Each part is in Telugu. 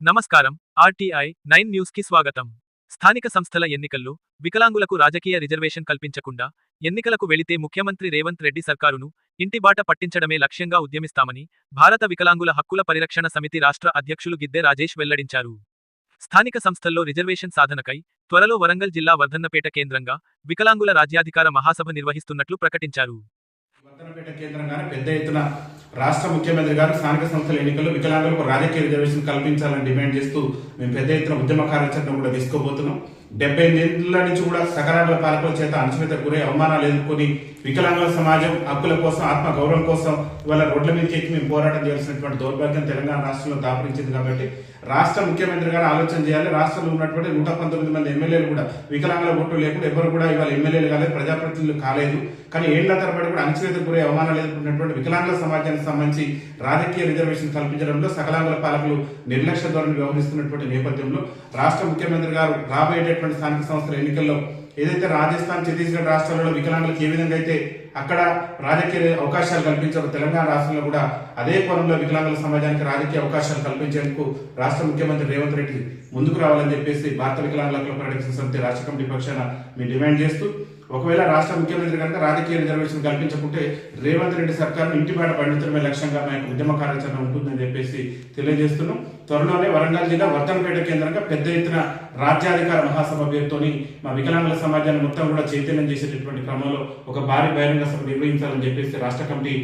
నమస్కారం. ఆర్టీఐ 9 న్యూస్ కి స్వాగతం. స్థానిక సంస్థల ఎన్నికల్లో వికలాంగులకు రాజకీయ రిజర్వేషన్ కల్పించకుండా ఎన్నికలకు వెళితే ముఖ్యమంత్రి రేవంత్ రెడ్డి సర్కారును ఇంటిబాట పట్టించడమే లక్ష్యంగా ఉద్యమిస్తామని భారత వికలాంగుల హక్కుల పరిరక్షణ సమితి రాష్ట్ర అధ్యక్షులు గిద్దె రాజేష్ వెల్లడించారు. స్థానిక సంస్థల్లో రిజర్వేషన్ సాధనకై త్వరలో వరంగల్ జిల్లా వర్ధన్నపేట కేంద్రంగా వికలాంగుల రాజ్యాధికార మహాసభ నిర్వహిస్తున్నట్లు ప్రకటించారు. వర్ధన్నపేట కేంద్రంగానే పెద్ద ఎత్తున రాష్ట్ర ముఖ్యమంత్రి గారు స్థానిక సంస్థల ఎన్నికల్లో వికలాంగులకు రాజకీయ రిజర్వేషన్ కల్పించాలని డిమాండ్ చేస్తూ మేము పెద్ద ఎత్తున ఉద్యమ కార్యాచరణ కూడా తీసుకోబోతున్నాం. 70 ఏళ్ల నుంచి కూడా సకరాల పాలకుల చేత అణచివేత గురై అవమానాలు ఎదుర్కొని వికలాంగుల సమాజం హక్కుల కోసం ఆత్మ గౌరవం కోసం ఇవాళ రోడ్ల మీదకి ఎక్కి మేము పోరాటం చేయాల్సినటువంటి దౌర్భాగ్యం తెలంగాణ రాష్ట్రంలో దాపరించింది. కాబట్టి రాష్ట్ర ముఖ్యమంత్రి గారు ఆలోచన చేయాలి. రాష్ట్రంలో ఉన్నటువంటి 119 మంది ఎమ్మెల్యేలు కూడా వికలాంగుల ఓట్లు లేకుండా ఎవరు కూడా ఇవాళ ఎమ్మెల్యేలు కాలేదు, ప్రజాప్రతినిధులు కాలేదు. కానీ ఏళ్ల తరబడి కూడా అణచివేత గురై అవమానాలు ఎదుర్కొన్నటువంటి వికలాంగుల సమాజానికి సంబంధించి రాజకీయ రిజర్వేషన్ కల్పించడంలో సకలాంగుల పాలకులు నిర్లక్ష్య ధోరణి వ్యవహరిస్తున్నటువంటి నేపథ్యంలో రాష్ట్ర ముఖ్యమంత్రి గారు రాబోయేటటువంటి స్థానిక సంస్థల ఎన్నికల్లో ఏదైతే రాజస్థాన్, ఛత్తీస్గఢ్ రాష్ట్రాలలో వికలాంగులకు ఏ విధంగా అయితే అక్కడ రాజకీయ అవకాశాలు కల్పించారు, తెలంగాణ రాష్ట్రంలో కూడా అదే కోణంలో వికలాంగుల సమాజానికి రాజకీయ అవకాశాలు కల్పించేందుకు రాష్ట్ర ముఖ్యమంత్రి రేవంత్ రెడ్డి ముందుకు రావాలని చెప్పేసి భారత వికలాంగుల హక్కుల పరిరక్షణ సమితి రాష్ట్ర కమిటీ పక్షాన మేము డిమాండ్ చేస్తూ, ఒకవేళ రాష్ట్ర ముఖ్యమంత్రి కనుక రాజకీయ రిజర్వేషన్ కల్పించకుంటే రేవంత్ రెడ్డి సర్కారును ఇంటిబాట పండించడమే లక్ష్యంగా మా యొక్క ఉద్యమ కార్యాచరణ ఉంటుందని చెప్పేసి తెలియజేస్తున్నాం. త్వరలోనే వరంగల్ జిల్లా వర్ధన్నపేట కేంద్రంగా పెద్ద ఎత్తున రాజ్యాధికార మహాసభ పేరుతోని మా వికలాంగుల సమాజాన్ని మొత్తం కూడా చైతన్యం చేసేటటువంటి క్రమంలో ఒక భారీ బహిరంగ సభ నిర్వహించాలని చెప్పేసి రాష్ట్ర కమిటీ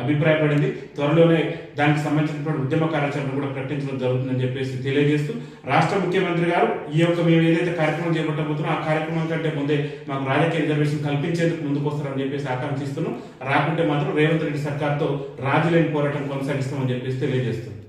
అభిప్రాయపడింది. త్వరలోనే దానికి సంబంధించినటువంటి ఉద్యమ కార్యాచరణ కూడా ప్రకటించడం జరుగుతుందని చెప్పేసి తెలియజేస్తూ, రాష్ట్ర ముఖ్యమంత్రి గారు ఈ యొక్క మేము ఏదైతే కార్యక్రమం చేపట్టబోతున్నాం ఆ కార్యక్రమం కంటే ముందే మాకు రాజకీయ రిజర్వేషన్ కల్పించేందుకు ముందుకు వస్తారని చెప్పేసి ఆకాంక్షిస్తున్నాం. రాకుంటే మాత్రం రేవంత్ రెడ్డి సర్కార్తో రాజులేని పోరాటం కొనసాగిస్తామని చెప్పేసి తెలియజేస్తుంది.